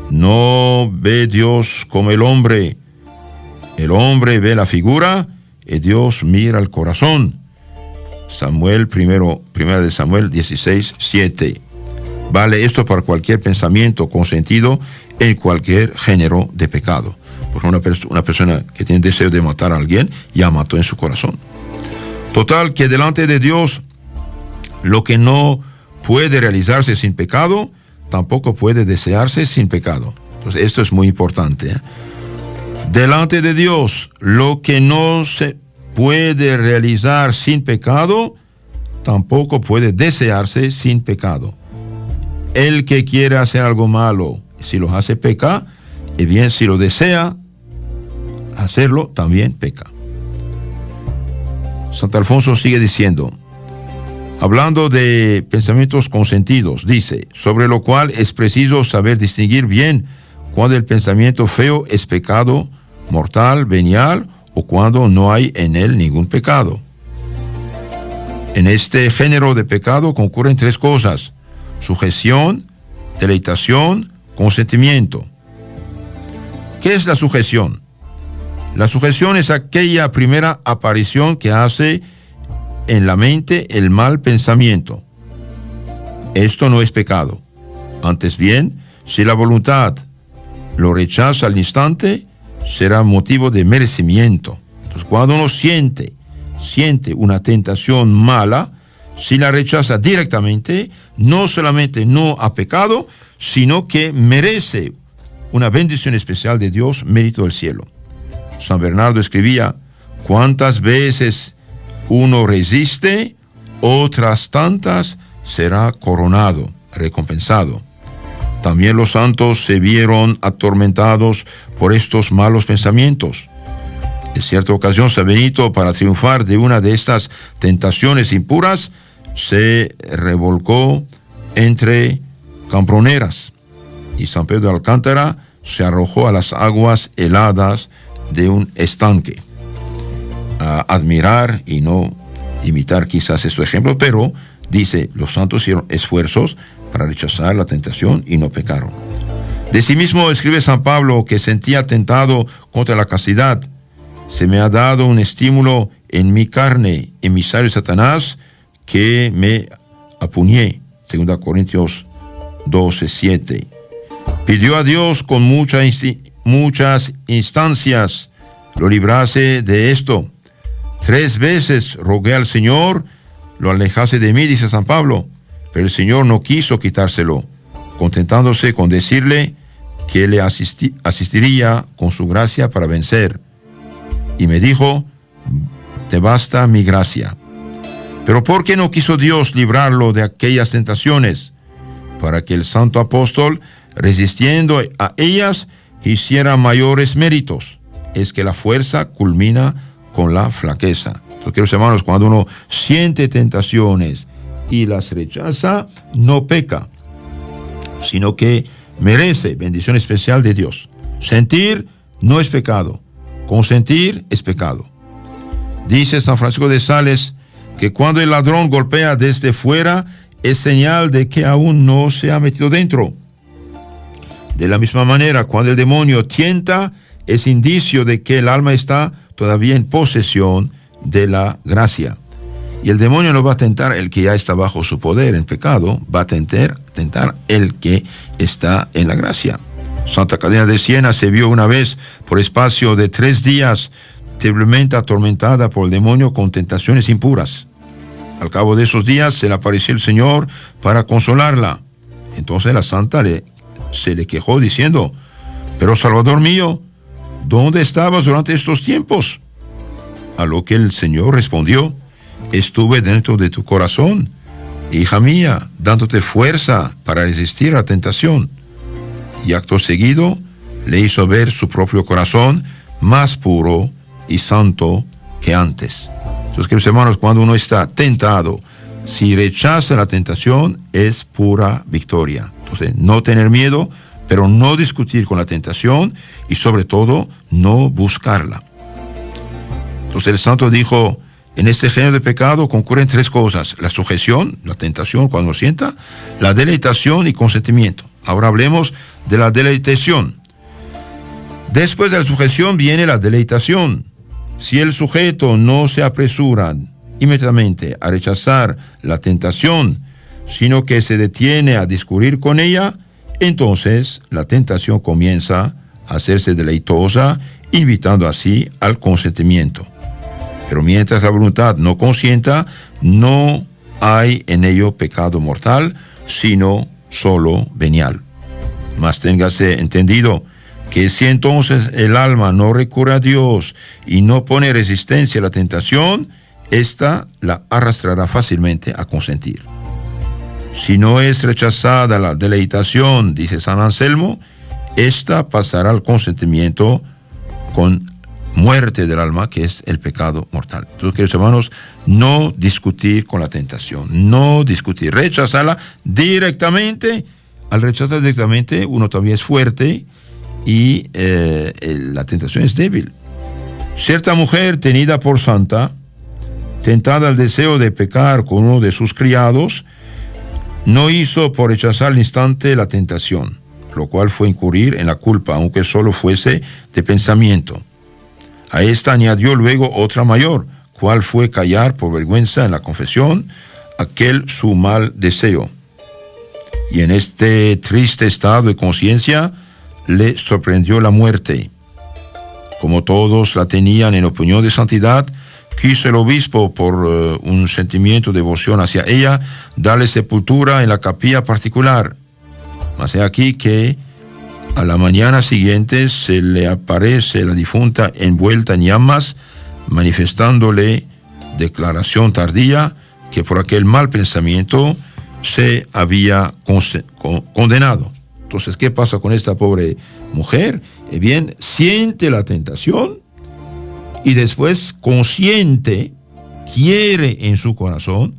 A: No ve Dios como el hombre. El hombre ve la figura y Dios mira el corazón. Primera de Samuel 16:7. Vale esto para cualquier pensamiento consentido en cualquier género de pecado. Porque una persona que tiene deseo de matar a alguien ya mató en su corazón. Total, que delante de Dios lo que no puede realizarse sin pecado, tampoco puede desearse sin pecado. Entonces, esto es muy importante, ¿eh? Delante de Dios, lo que no se puede realizar sin pecado, tampoco puede desearse sin pecado. El que quiere hacer algo malo, si lo hace, peca, y bien, si lo desea hacerlo, también peca. Santo Alfonso sigue diciendo, hablando de pensamientos consentidos, dice: sobre lo cual es preciso saber distinguir bien cuando el pensamiento feo es pecado mortal, venial, o cuando no hay en él ningún pecado. En este género de pecado concurren 3 cosas: sujeción, deleitación, consentimiento. ¿Qué es la sujeción? La sujeción es aquella primera aparición que hace en la mente el mal pensamiento. Esto no es pecado. Antes bien, si la voluntad lo rechaza al instante, será motivo de merecimiento. Entonces, cuando uno siente una tentación mala, si la rechaza directamente, no solamente no ha pecado, sino que merece una bendición especial de Dios, mérito del cielo. San Bernardo escribía: cuántas veces uno resiste, otras tantas será coronado, recompensado. también los santos se vieron atormentados por estos malos pensamientos. En cierta ocasión, San Benito, para triunfar de una de estas tentaciones impuras, se revolcó entre cambroneras, y San Pedro de Alcántara se arrojó a las aguas heladas de un estanque. A admirar y no imitar quizás este ejemplo, pero dice, los santos hicieron esfuerzos para rechazar la tentación y no pecaron. De sí mismo escribe San Pablo que sentía tentado contra la castidad. Se me ha dado un estímulo en mi carne, emisario de Satanás, que me apuñé. 2 Corintios 12:7. Pidió a Dios con muchas instancias lo librase de esto. 3 veces rogué al Señor lo alejase de mí, dice San Pablo, pero el Señor no quiso quitárselo, contentándose con decirle que le asistiría con su gracia para vencer. Y me dijo, te basta mi gracia. Pero ¿por qué no quiso Dios librarlo de aquellas tentaciones? Para que el santo apóstol, resistiendo a ellas, hiciera mayores méritos. Es que la fuerza culmina con la flaqueza. Entonces, queridos hermanos, cuando uno siente tentaciones y las rechaza, no peca, sino que merece bendición especial de Dios. Sentir no es pecado, consentir es pecado. Dice San Francisco de Sales que cuando el ladrón golpea desde fuera, es señal de que aún no se ha metido dentro. De la misma manera, cuando el demonio tienta, es indicio de que el alma está todavía en posesión de la gracia. Y el demonio no va a tentar el que ya está bajo su poder en pecado, va a tentar el que está en la gracia. Santa Catalina de Siena se vio una vez por espacio de 3 días terriblemente atormentada por el demonio con tentaciones impuras. Al cabo de esos días se le apareció el Señor para consolarla. Entonces la santa se le quejó diciendo, pero Salvador mío, ¿dónde estabas durante estos tiempos? A lo que el Señor respondió, estuve dentro de tu corazón, hija mía, dándote fuerza para resistir a la tentación. Y acto seguido le hizo ver su propio corazón más puro y santo que antes. Entonces, queridos hermanos, cuando uno está tentado, si rechaza la tentación, es pura victoria. Entonces, no tener miedo, pero no discutir con la tentación y sobre todo, no buscarla. Entonces, el santo dijo, en este género de pecado concurren 3 cosas: la sujeción, la tentación cuando sienta, la deleitación y consentimiento. Ahora hablemos de la deleitación. Después de la sujeción viene la deleitación. Si el sujeto no se apresura inmediatamente a rechazar la tentación, sino que se detiene a discurrir con ella, entonces la tentación comienza a hacerse deleitosa, invitando así al consentimiento. Pero mientras la voluntad no consienta, no hay en ello pecado mortal, sino solo venial. Mas téngase entendido que si entonces el alma no recurre a Dios y no pone resistencia a la tentación, ésta la arrastrará fácilmente a consentir. Si no es rechazada la deleitación, dice San Anselmo, ésta pasará al consentimiento con muerte del alma, que es el pecado mortal. Entonces, queridos hermanos, no discutir con la tentación, no discutir, rechazarla directamente. Al rechazar directamente, uno todavía es fuerte y la tentación es débil. Cierta mujer tenida por santa, tentada al deseo de pecar con uno de sus criados, no hizo por rechazar al instante la tentación, lo cual fue incurrir en la culpa, aunque solo fuese de pensamiento. A esta añadió luego otra mayor, cual fue callar por vergüenza en la confesión aquel su mal deseo. Y en este triste estado de conciencia le sorprendió la muerte. Como todos la tenían en opinión de santidad, quiso el obispo, por un sentimiento de devoción hacia ella, darle sepultura en la capilla particular. Mas he aquí que a la mañana siguiente se le aparece la difunta envuelta en llamas, manifestándole declaración tardía que por aquel mal pensamiento se había condenado. Entonces, ¿qué pasa con esta pobre mujer? Bien, siente la tentación y después consciente, quiere en su corazón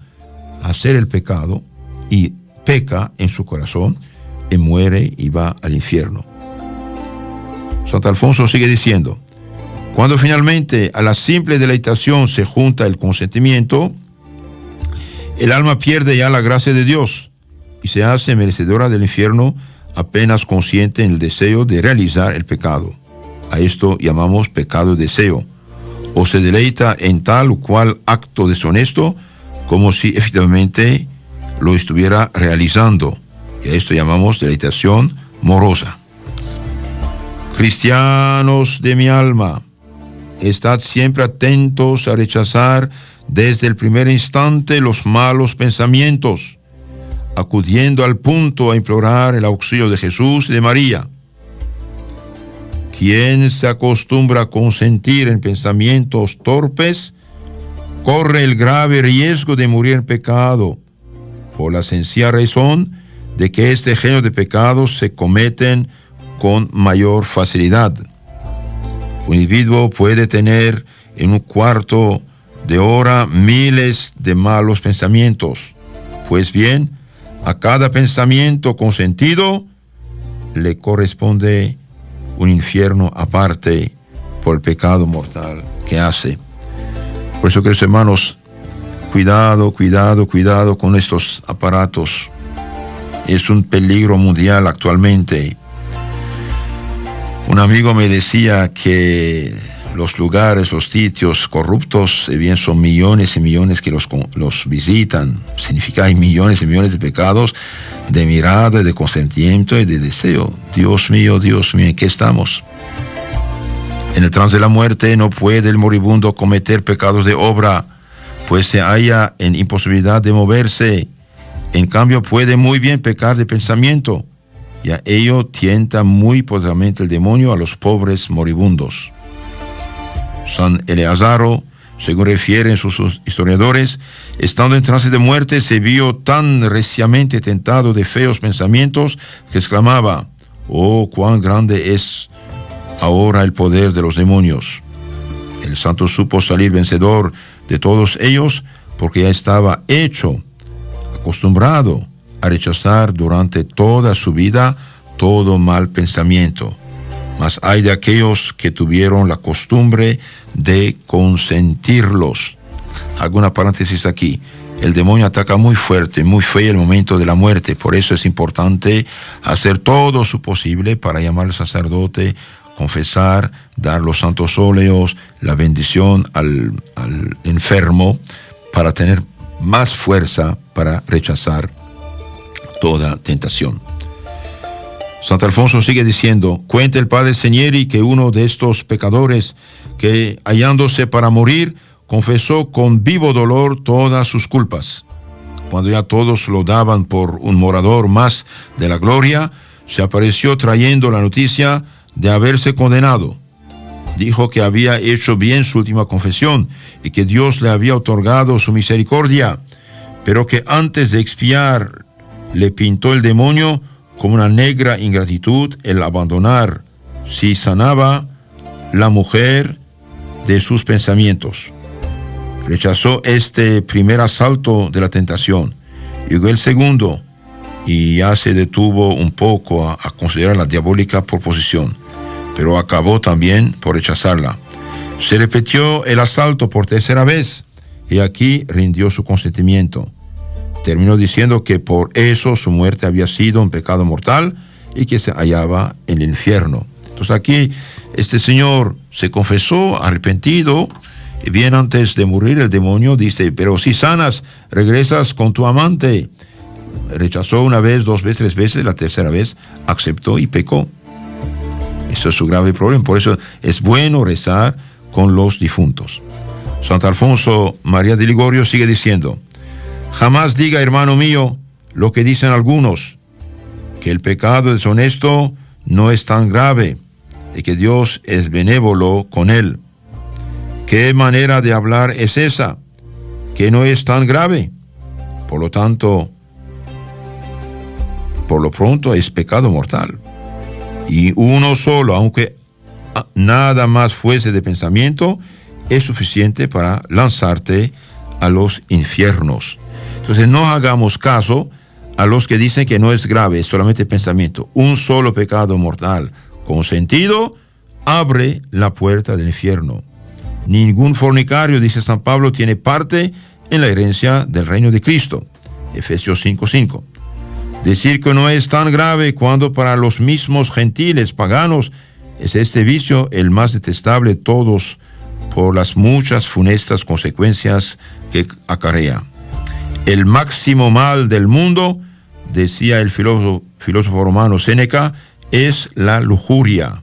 A: hacer el pecado y peca en su corazón y muere y va al infierno. Santo Alfonso sigue diciendo, cuando finalmente a la simple deleitación se junta el consentimiento, el alma pierde ya la gracia de Dios y se hace merecedora del infierno apenas consciente en el deseo de realizar el pecado. A esto llamamos pecado deseo. O se deleita en tal o cual acto deshonesto como si efectivamente lo estuviera realizando. Y a esto llamamos deleitación morosa. Cristianos de mi alma, estad siempre atentos a rechazar desde el primer instante los malos pensamientos, acudiendo al punto a implorar el auxilio de Jesús y de María. Quien se acostumbra a consentir en pensamientos torpes, corre el grave riesgo de morir en pecado, por la sencilla razón de que este género de pecados se cometen con mayor facilidad. Un individuo puede tener en un cuarto de hora miles de malos pensamientos. Pues bien, a cada pensamiento consentido le corresponde un infierno aparte por el pecado mortal que hace. Por eso, queridos hermanos, cuidado con estos aparatos. Es un peligro mundial actualmente. Un amigo me decía que los lugares, los sitios corruptos, bien son millones y millones que los visitan. Significa hay millones y millones de pecados, de mirada, de consentimiento y de deseo. Dios mío, ¿en qué estamos? En el trance de la muerte no puede el moribundo cometer pecados de obra, pues se halla en imposibilidad de moverse. En cambio, puede muy bien pecar de pensamiento, y a ello tienta muy poderosamente el demonio a los pobres moribundos. San Eleazaro, según refieren sus historiadores, estando en trance de muerte, se vio tan reciamente tentado de feos pensamientos que exclamaba: «Oh, cuán grande es ahora el poder de los demonios». El santo supo salir vencedor de todos ellos porque ya estaba acostumbrado a rechazar durante toda su vida todo mal pensamiento. Mas hay de aquellos que tuvieron la costumbre de consentirlos. Hago una paréntesis aquí. El demonio ataca muy fuerte, muy feo en el momento de la muerte. Por eso es importante hacer todo su posible para llamar al sacerdote, confesar, dar los santos óleos, la bendición al enfermo, para tener más fuerza para rechazar toda tentación. Santo Alfonso sigue diciendo: cuenta el padre Segneri que uno de estos pecadores, que hallándose para morir, confesó con vivo dolor todas sus culpas. Cuando ya todos lo daban por un morador más de la gloria, se apareció trayendo la noticia de haberse condenado. Dijo que había hecho bien su última confesión y que Dios le había otorgado su misericordia, pero que antes de expiar le pintó el demonio como una negra ingratitud el abandonar, si sanaba, la mujer de sus pensamientos. Rechazó este primer asalto de la tentación. Llegó el segundo y ya se detuvo un poco a considerar la diabólica proposición, pero acabó también por rechazarla. Se repitió el asalto por tercera vez y aquí rindió su consentimiento. Terminó diciendo que por eso su muerte había sido un pecado mortal y que se hallaba en el infierno. Entonces aquí este señor se confesó arrepentido, y bien antes de morir el demonio dice: pero si sanas, regresas con tu amante. Rechazó una vez, dos veces, tres veces, la tercera vez aceptó y pecó. Eso es su grave problema. Por eso es bueno rezar con los difuntos. Santo Alfonso María de Ligorio sigue diciendo: jamás diga, hermano mío, lo que dicen algunos, que el pecado deshonesto no es tan grave y que Dios es benévolo con él. ¿Qué manera de hablar es esa? Que no es tan grave. Por lo tanto, por lo pronto es pecado mortal. Y uno solo, aunque nada más fuese de pensamiento, es suficiente para lanzarte a los infiernos. Entonces no hagamos caso a los que dicen que no es grave, es solamente pensamiento. Un solo pecado mortal consentido abre la puerta del infierno. Ningún fornicario, dice San Pablo, tiene parte en la herencia del reino de Cristo. Efesios 5:5. Decir que no es tan grave cuando para los mismos gentiles paganos es este vicio el más detestable de todos por las muchas funestas consecuencias que acarrea. El máximo mal del mundo, decía el filósofo romano Séneca, es la lujuria.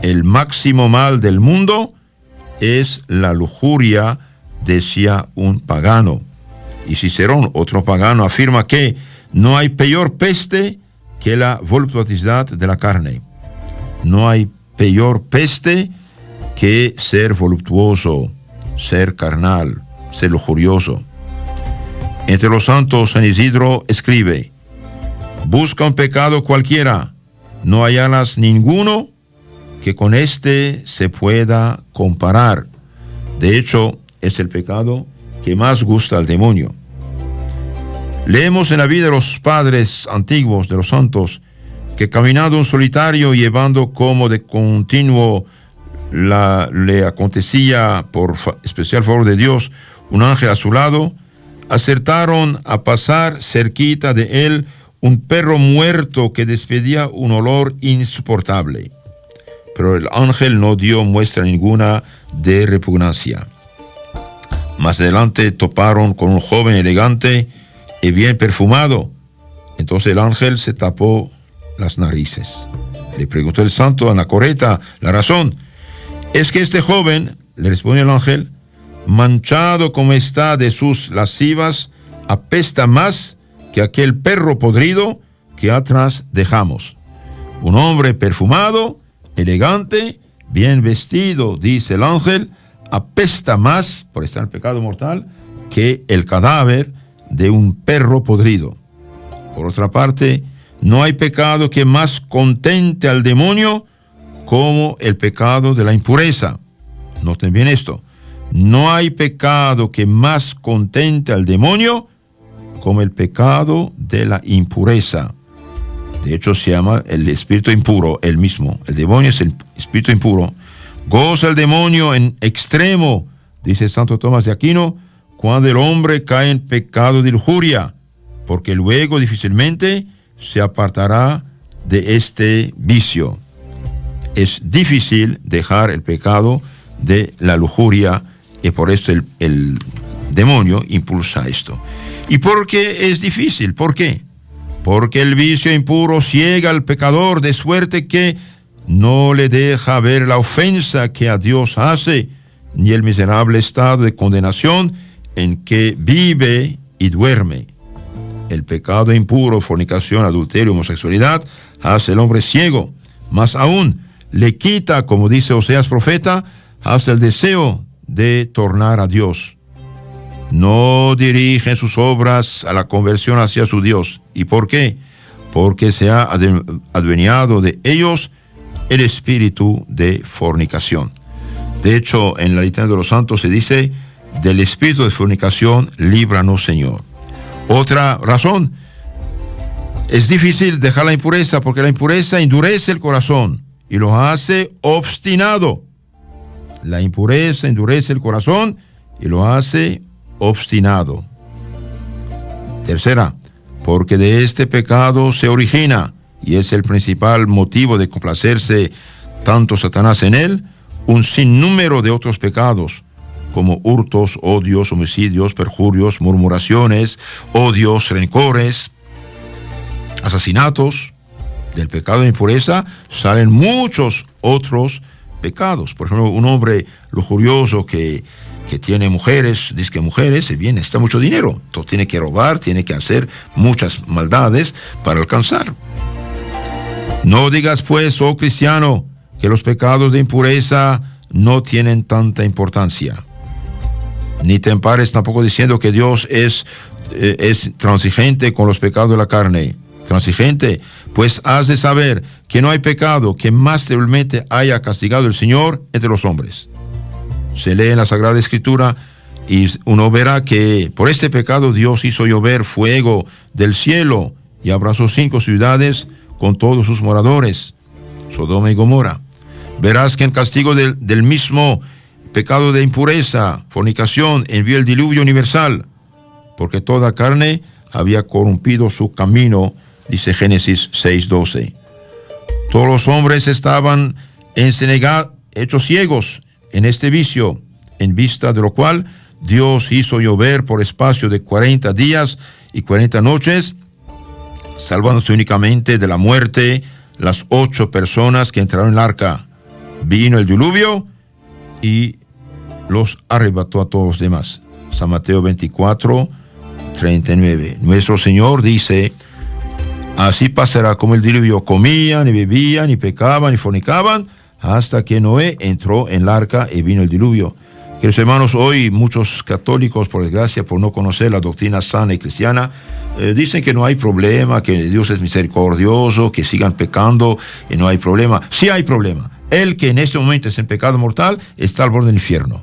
A: El máximo mal del mundo es la lujuria, decía un pagano. Y Cicerón, otro pagano, afirma que no hay peor peste que la voluptuosidad de la carne. No hay peor peste que ser voluptuoso, ser carnal, ser lujurioso. Entre los santos, San Isidro escribe: busca un pecado cualquiera, no hallarás ninguno que con este se pueda comparar. De hecho, es el pecado que más gusta al demonio. Leemos en la vida de los padres antiguos, de los santos, que caminando en solitario, llevando como de continuo le acontecía por especial favor de Dios un ángel a su lado, acertaron a pasar cerquita de él un perro muerto que despedía un olor insoportable. Pero el ángel no dio muestra ninguna de repugnancia. Más adelante toparon con un joven elegante y bien perfumado. Entonces el ángel se tapó las narices. Le preguntó el santo anacoreta la razón. Es que este joven, le respondió el ángel, manchado como está de sus lascivas, apesta más que aquel perro podrido que atrás dejamos. Un hombre perfumado, elegante, bien vestido, dice el ángel, apesta más, por estar en el pecado mortal, que el cadáver de un perro podrido. Por otra parte, no hay pecado que más contente al demonio como el pecado de la impureza. Noten bien esto. No hay pecado que más contente al demonio como el pecado de la impureza. De hecho, se llama el espíritu impuro, el mismo. El demonio es el espíritu impuro. Goza el demonio en extremo, dice Santo Tomás de Aquino, cuando el hombre cae en pecado de lujuria, porque luego difícilmente se apartará de este vicio. Es difícil dejar el pecado de la lujuria y por eso el demonio impulsa esto. ¿Y por qué es difícil? ¿Por qué? Porque el vicio impuro ciega al pecador de suerte que no le deja ver la ofensa que a Dios hace, ni el miserable estado de condenación en que vive y duerme. El pecado impuro, fornicación, adulterio, homosexualidad, hace el hombre ciego. Más aún, le quita, como dice Oseas profeta, hace el deseo de tornar a Dios. No dirigen sus obras a la conversión hacia su Dios. ¿Y por qué? Porque se ha adueñado de ellos el espíritu de fornicación. De hecho, en la litania de los santos se dice: del espíritu de fornicación, líbranos, Señor. Otra razón, es difícil dejar la impureza porque la impureza endurece el corazón y lo hace obstinado. La impureza endurece el corazón y lo hace obstinado. Tercera, porque de este pecado se origina, y es el principal motivo de complacerse tanto Satanás en él, un sinnúmero de otros pecados, como hurtos, odios, homicidios, perjurios, murmuraciones, odios, rencores, asesinatos. Del pecado de impureza salen muchos otros pecados. Por ejemplo, un hombre lujurioso que tiene mujeres, dice que mujeres, se viene, necesita mucho dinero. Entonces tiene que robar, tiene que hacer muchas maldades para alcanzar. No digas pues, oh cristiano, que los pecados de impureza no tienen tanta importancia. Ni te empares tampoco diciendo que Dios es transigente con los pecados de la carne. transigente, pues has de saber que no hay pecado que más terriblemente haya castigado el Señor entre los hombres. Se lee en la Sagrada Escritura y uno verá que por este pecado Dios hizo llover fuego del cielo y abrazó 5 ciudades con todos sus moradores, Sodoma y Gomorra. Verás que en castigo del mismo pecado de impureza, fornicación, envió el diluvio universal, porque toda carne había corrompido su camino, dice Génesis 6:12. Todos los hombres estaban hechos ciegos en este vicio, en vista de lo cual Dios hizo llover por espacio de 40 días y 40 noches, salvándose únicamente de la muerte las 8 personas que entraron en el arca. Vino el diluvio y los arrebató a todos los demás. San Mateo 24:39. Nuestro Señor dice: así pasará como el diluvio, comían y bebían y pecaban y fornicaban hasta que Noé entró en el arca y vino el diluvio. Queridos hermanos, hoy muchos católicos, por desgracia, por no conocer la doctrina sana y cristiana, dicen que no hay problema, que Dios es misericordioso, que sigan pecando y no hay problema. Sí hay problema. El que en este momento es en pecado mortal está al borde del infierno.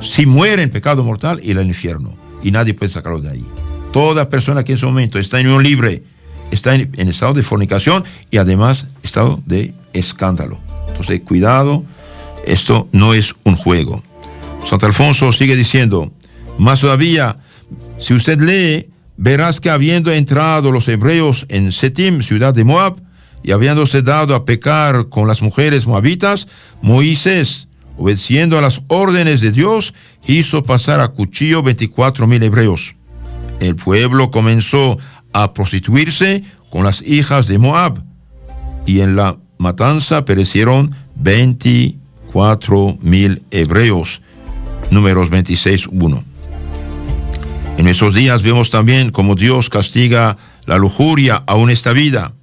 A: Si muere en pecado mortal, irá al infierno y nadie puede sacarlo de ahí. Toda persona que en ese momento está en unión libre, está en estado de fornicación y además estado de escándalo. Entonces, cuidado, esto no es un juego. Santo Alfonso sigue diciendo: más todavía, si usted lee, verás que habiendo entrado los hebreos en Setim, ciudad de Moab, y habiéndose dado a pecar con las mujeres moabitas, Moisés, obedeciendo a las órdenes de Dios, hizo pasar a cuchillo 24,000 hebreos. El pueblo comenzó a prostituirse con las hijas de Moab, y en la matanza perecieron 24,000 hebreos. Números 26:1. En esos días vemos también cómo Dios castiga la lujuria aún esta vida.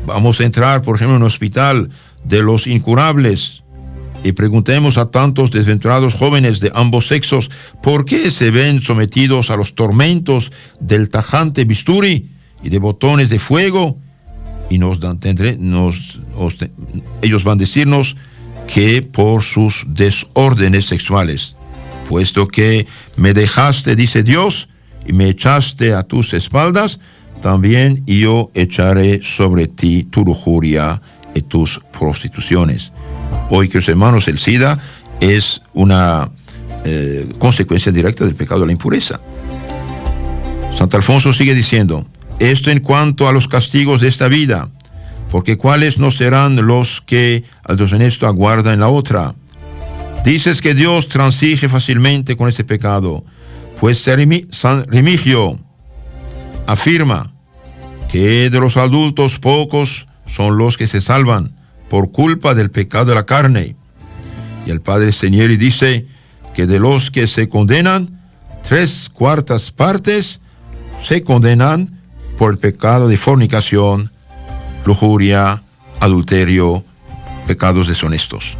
A: Vamos a entrar, por ejemplo, en un hospital de los incurables y preguntemos a tantos desventurados jóvenes de ambos sexos por qué se ven sometidos a los tormentos del tajante bisturi y de botones de fuego, y ellos van a decirnos que por sus desórdenes sexuales. Puesto que me dejaste, dice Dios, y me echaste a tus espaldas, también yo echaré sobre ti tu lujuria y tus prostituciones. Hoy, queridos hermanos, el SIDA es una consecuencia directa del pecado de la impureza. Santo Alfonso sigue diciendo: esto en cuanto a los castigos de esta vida, porque cuáles no serán los que al deshonesto aguarda en la otra. Dices que Dios transige fácilmente con ese pecado, pues San Remigio afirma que de los adultos pocos son los que se salvan por culpa del pecado de la carne. Y el padre Señeri dice que de los que se condenan, 3/4 partes se condenan por el pecado de fornicación, lujuria, adulterio, pecados deshonestos.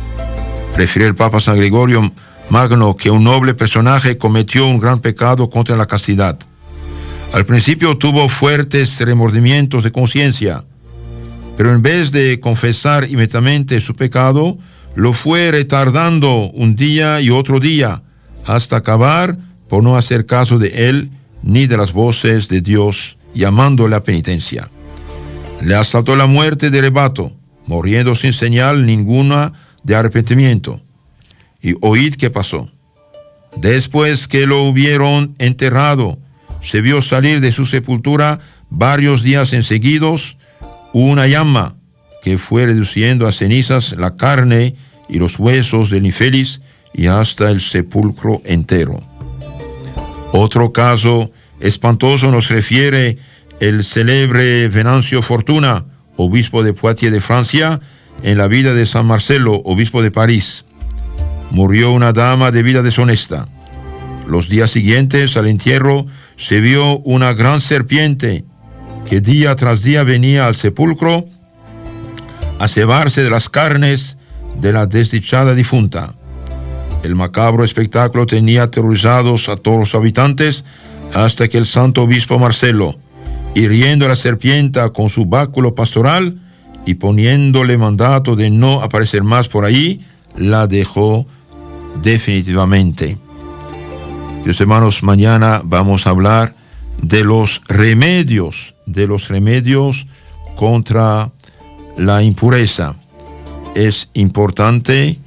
A: Refirió el Papa San Gregorio Magno que un noble personaje cometió un gran pecado contra la castidad. Al principio tuvo fuertes remordimientos de conciencia, pero en vez de confesar inmediatamente su pecado, lo fue retardando un día y otro día, hasta acabar por no hacer caso de él ni de las voces de Dios, llamándole a penitencia. Le asaltó la muerte de rebato, muriendo sin señal ninguna de arrepentimiento. Y oíd qué pasó. Después que lo hubieron enterrado, se vio salir de su sepultura varios días enseguidos una llama que fue reduciendo a cenizas la carne y los huesos del infeliz y hasta el sepulcro entero. Otro caso espantoso nos refiere el célebre Venancio Fortuna, obispo de Poitiers de Francia, en la vida de San Marcelo, obispo de París. Murió una dama de vida deshonesta. Los días siguientes al entierro se vio una gran serpiente que día tras día venía al sepulcro a cebarse de las carnes de la desdichada difunta. El macabro espectáculo tenía aterrorizados a todos los habitantes hasta que el santo obispo Marcelo, hiriendo a la serpiente con su báculo pastoral y poniéndole mandato de no aparecer más por ahí, la dejó definitivamente. Queridos hermanos, mañana vamos a hablar de los remedios contra la impureza. Es importante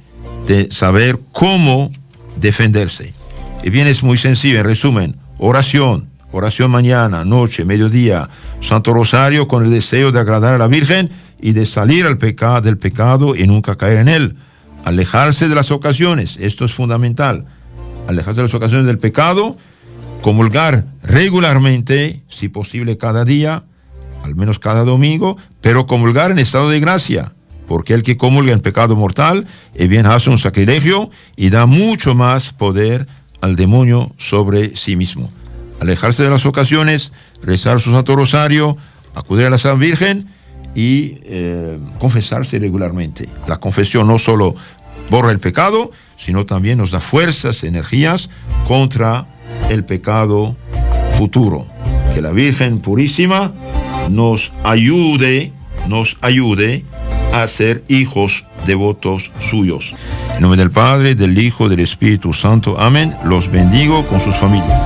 A: de saber cómo defenderse. Y bien, es muy sencillo. En resumen, oración mañana, noche, mediodía, Santo Rosario con el deseo de agradar a la Virgen y de salir del pecado y nunca caer en él. Alejarse de las ocasiones, esto es fundamental. Alejarse de las ocasiones del pecado, comulgar regularmente, si posible cada día, al menos cada domingo, pero comulgar en estado de gracia, porque el que comulga en pecado mortal, bien hace un sacrilegio y da mucho más poder al demonio sobre sí mismo. Alejarse de las ocasiones, rezar su Santo Rosario, acudir a la Santa Virgen y confesarse regularmente. La confesión no solo borra el pecado, sino también nos da fuerzas, energías contra el pecado futuro. Que la Virgen Purísima nos ayude a ser hijos devotos suyos. En nombre del Padre, del Hijo, del Espíritu Santo. Amén. Los bendigo con sus familias.